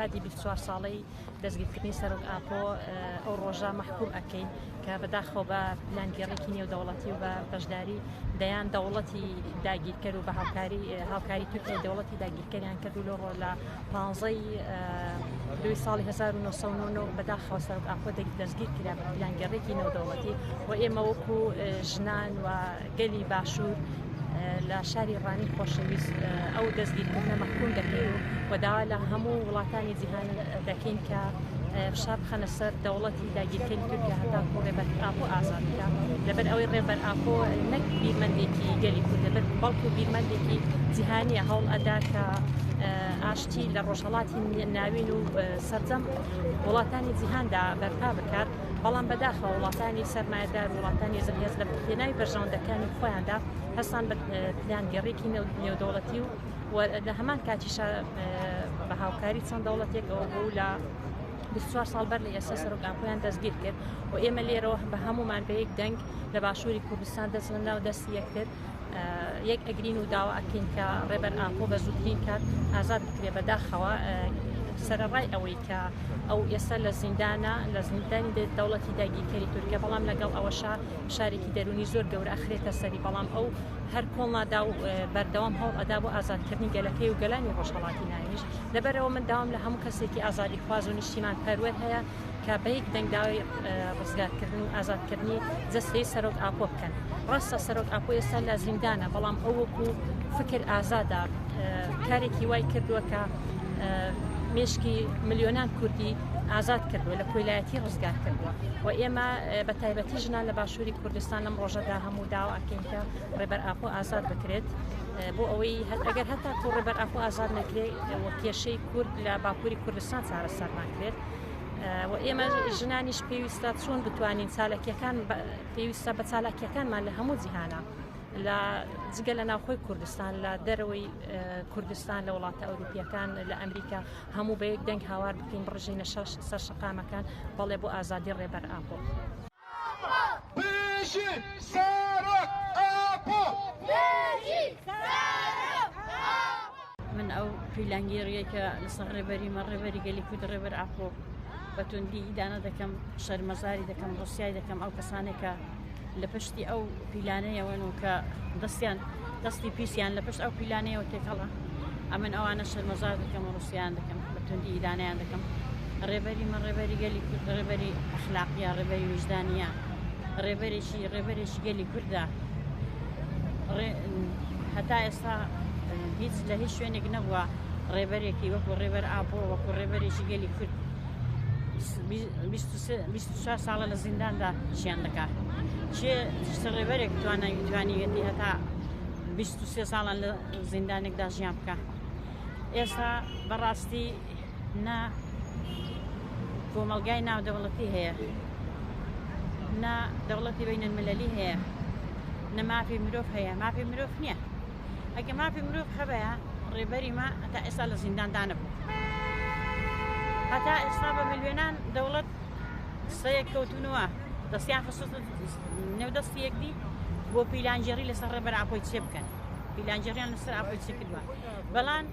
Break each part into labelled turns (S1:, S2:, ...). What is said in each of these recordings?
S1: بەیادی 24 ساڵەی دەستگیرکردنی سەرۆک ئاپۆ ئەو ڕۆژە محکوم ئەکەین کە بەداخەوە بە پلانگەڕێکی نێودەوڵەتی و بە بەشداری دەیان دەوڵەتی داگیرکرد و بە هاوکاری تورکیای دەوڵەتی داگیرکەریان کرد و لە ڕۆ لە 15 دوی ساڵی 1990 بەداخەوە سەرۆک ئاپۆ دەستگیر کرا بە پلانگەڕێکی نێودەوڵەتی و ئێمە وەکو ژنان و گەلی باشوور لە شاری ڕانی خۆشەویست ئەو دەستگیرکردنە مەحکوم دەکەین و داوا لە هەموو وڵاتانی جیهان دەکەین کە فشار بخەنە سەر دەوڵەتی داگیرکردنی تورکیا هەتاکو ڕێبەر ئاپۆ ئازاد بکە لەبەر ئەوەی ڕێبەر ئاپۆ نەک بیرمەندێکی گەلی کورد لەبەر بەڵکو بیرمەندێکی جیهانیە هەوڵ ئەدا کە ئاشتی لە ڕۆژهەڵاتی ناوین و سەرجەم وڵاتانی جیهاندا بەرپا بکات بەڵام بەداخەوە وڵاتانی سەرمایەدار و وڵاتانی زەرهێز لە هێناوی بەرژەوەندەکانی خۆیاندا هەستان بە پلانگەڕێکی نێودەوڵەتی و لە هەمان کاتیشە بە هاوکاری چەند دەوڵەتێک ئەوە بوو لە 24 ساڵ بەر لە ئێستا سەرۆک ئاپۆیان دەستگیر کرد و ئێمە لێرەوە بە هەمومان بە یەک دەنگ لە باشووری کوردستان دەست لە ناو دەستی یەکتر یەک ئەگرین و داوا ئەکەین کە ڕێبەر ئاپۆ بە زووترین کات ئازاد بکرێ بەداخەوە سەرڕای ئەوەی کە ئەو ئێستا لە زیندانە لە زیندانی دەوڵەتی داگیرکەری تورکیا بەڵام لەگەڵ ئەوەشا شارێکی دەرونی زۆر گەورە ئەخرێتە سەری بەڵام ئەو هەر کۆڵنادا و بەردەوام هەوڵ ئەدا بۆ ئازادکردنی گەلەکەی و گەلانی ڕۆژهەڵاتی ناوینیش لەبەرەوە من داوام لە هەموو کەسێکی ئازادی خواز و نیشتیمان پەروەر هەیە کە بە یەک دەنگداوی ڕزگارکردن و ئازادکردنی جەستەی سەرۆک ئاپۆ بکەن ڕاستە سەرۆک ئاپۆ ئێستا لە زیندانە بەڵام ئەو وەکو فکر ئازادە کارێکی وای کردووە کە مێشکی ملیۆنان کوردی ئازاد کردووە لە کۆیلایەتی ڕزگار کردووە و ئێمە بە تایبەتی ژنان لە باشووری کوردستان لەم ڕۆژەدا هەموو داوا ئەکەین کە ڕێبەر ئاپۆ ئازاد بکرێت بۆ ئەوەی ئەگەر هەتا کۆ ڕێبەر ئاپۆ ئازاد نەکرێت و کێشەی کورد لە باکووری کوردستان چارەسەر ناکرێت و ئێمە ژنانیش پێویستە چۆن بتوانین چالاکیەکان پێویستە بە چالاکیەکانمان لە هەموو جیهانە لە جگە لە ناوخۆی کوردستان لە دەرەوەی کوردستان لە وڵاتە ئەوروپیەکان لە ئەمریکا هەموو بە یەک دەنگ هاوار بکەین بڕژینە سەر شەقامەکان بەڵێ بۆ ئازادی ڕێبەر ئاپۆ
S2: من ئەو پیلانگیریەکە لەسەر ڕێبەریمە ڕێبەری گەلی کورد ڕێبەر ئاپۆ بە توندی ئیدانە دەکەم شەرمەزاری دەکەم ڕوسیای دەکەم ئەو کەسانێکە لە پشتی ئەو پیلانەیەوەن و کە دەستی پیسیان لە پشت ئەو پیلانەیەوە تێکەڵە ئەمن ئەوانە شەرمەزار دەکەم و ڕوسیان دەکەم بە توندی ئیدانیان دەکەم ڕێبەریمە ڕێبەری گەلی کورد ڕێبەری ئەخلاقیە ڕێبەری وجدانیە ڕێبەرێکی گەلی کوردە هەتا ئێستا هیچ لە هیچ شوێنێک نەبووە ڕێبەرێکی وەکو ڕێبەر ئاپۆ وەکو ڕێبەرێکی گەلی کورد 24 ساڵە لە زینداندا ژیان دەکات چێ ڕێبەرێک توانیوێتی هەتا 23 ساڵان لە زیندانێکدا ژیان بکە ئێستا بەڕاستی نا کۆمەلگای ناودەوڵەتی هەیە نا دەوڵەتی بینەلمەلەلی هەیە نە مافی مرۆڤ هەیە مافی مرۆڤ نییە ئەگە مافی مرۆڤ هەبەیە ڕێبەری ما هەتا ئێستا لە زینداندا نەبوو هەتا ئێستا بە ملیۆنان دەوڵەت سەیەک کەوتونەوە دەستیان خصوص نێودەستی یەکدی بۆ پیلانجێڕی لەسەر ڕێبەر ئاپۆی چێ بکەن پیلانجێڕیان لەسەر ئاپۆی چێ کردووە بەڵام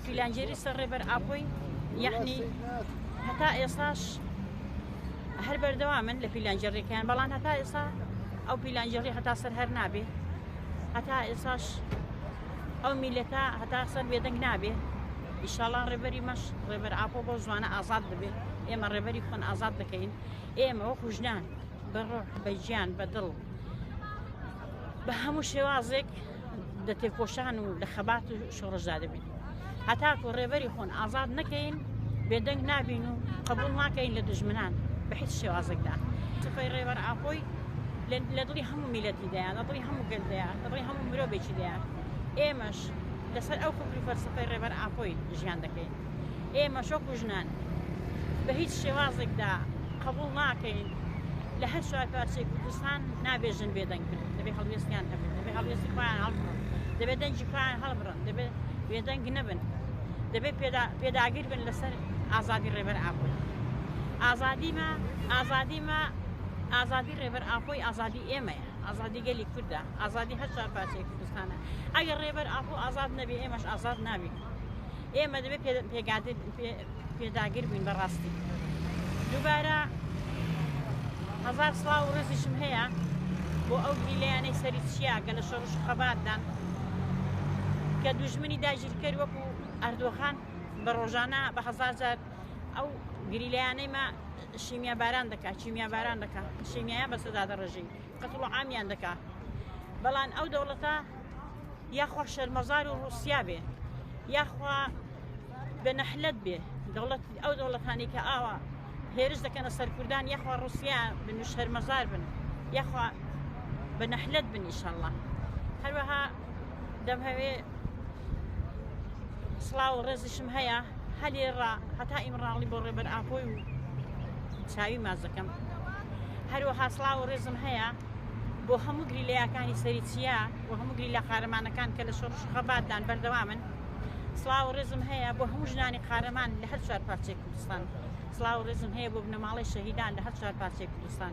S2: پیلانجێری سەر ڕێبەر ئاپۆی یعنی هەتا ئێستاش هەر بەردەوامن لە پیلانجێڕیەکەیان بەڵام هەتا ئێستا ئەو پیلانجێڕی هەتا سەر هەر نابێ هەتا ئێستاش ئەو میلەتە هەتا سەر بێدەنگ نابێ ئیشاڵڵا ڕێبەری مەش ڕێبەر ئاپۆ بۆ زوانە ئازاد دەبێت ئێمە ڕێبەری خۆن ئازاد دەکەین ئێمە وەکو ژنان بە ڕۆح بە گیان بە دڵ بە هەموو شێوازێک دەتێکۆشان و لە خەبات و شۆڕەژدا دەبین هەتاکو ڕێبەری خۆن ئازاد نەکەین بێدەنگ نابین و قبول ناکەین لە دژمنان بە هیچ شێوازێکدا سفەی ڕێبەر ئاپۆی لە دڵی هەموو میلەتی دەیان لە دڵی هەموو گەل دەیان لە دڵی هەموو مرۆڤێکی دەیان ئێمەش لەسەر ئەو کوفری فەلسفەی ڕێبەر ئاپۆی ژیان دەکەین ئێمە شۆکو ژنان بە هیچ شێوازێکدا قبول ناکەین لە هەر شوار پارچەی کوردستان نابێژن بێدەنگ بن دەبێت هەڵوێستیان هەبن دەبێت هەڵوێستی خۆیان هەڵبڕن دەبێت دەنجی خۆیان هەڵبڕن دەبێت بێدەنگ نەبن دەبێت پێداگیر بن لەسەر ئازادی ڕێبەر ئاپۆی ئازادی ڕێبەر ئاپۆی ئازادی ئێمەیە ئازادی گەلی کوردە ئازادی هەر شوار پارچەی کوردستانە ئەگەر ڕێبەر ئاپۆ ئازاد نەبێ ئێمەش ئازاد نابین ئێمە دەبێت پێداگیر بووین بەڕاستی. دووبارە هەزار سڵاو و ڕێزیشم هەیە بۆ ئەو گریلەیانەی سەری چیا گە لە شەڕش خەباتدان کە دوژمنی داگیرکەر وەکو ئەردۆخان بە ڕۆژانە بە هەزار جار ئەو گریلەیانەی ما شیمیا باران دەکات چیمیا باران دەکات شیمیایە بەسەدا دەڕژی قەتڵ و عامیان دەکات بەڵام ئەو دەوڵەتە یاخوا شەرمەزار و ڕوسیا بێ یاخوا بە نەحلەت بێ ئەو دەوڵەتانی کە ئاوا هێرش دەکەنە سەر کوردان یاخوا ڕوسیا بن و شەرمەزار بن یاخوا بە نەحلەت بن ئینشەڵڵا. هەروەها دەمهەوێ سڵاو و ڕێزیشم هەیە هەلێڕا هەتا ئیمڕاڵی بۆ ڕێبەر ئاپۆی و چاوی ماز دەکەم. هەروەها سڵاو و ڕێزم هەیە بۆ هەموو گریلەیەکانی سەری چیا و هەموو گریلە قارەمانەکان کە لە شۆڕش خەباتدان بەردەوامن. سڵاو و ڕێزم هەیە بۆ هەموو ژنانی قارەمان لە هەر چوار پارچەی کوردستان. سڵاو و ڕێزم هەیە بۆ بنەماڵەی شەهیدان لە هەر چوار پارچەی کوردستان.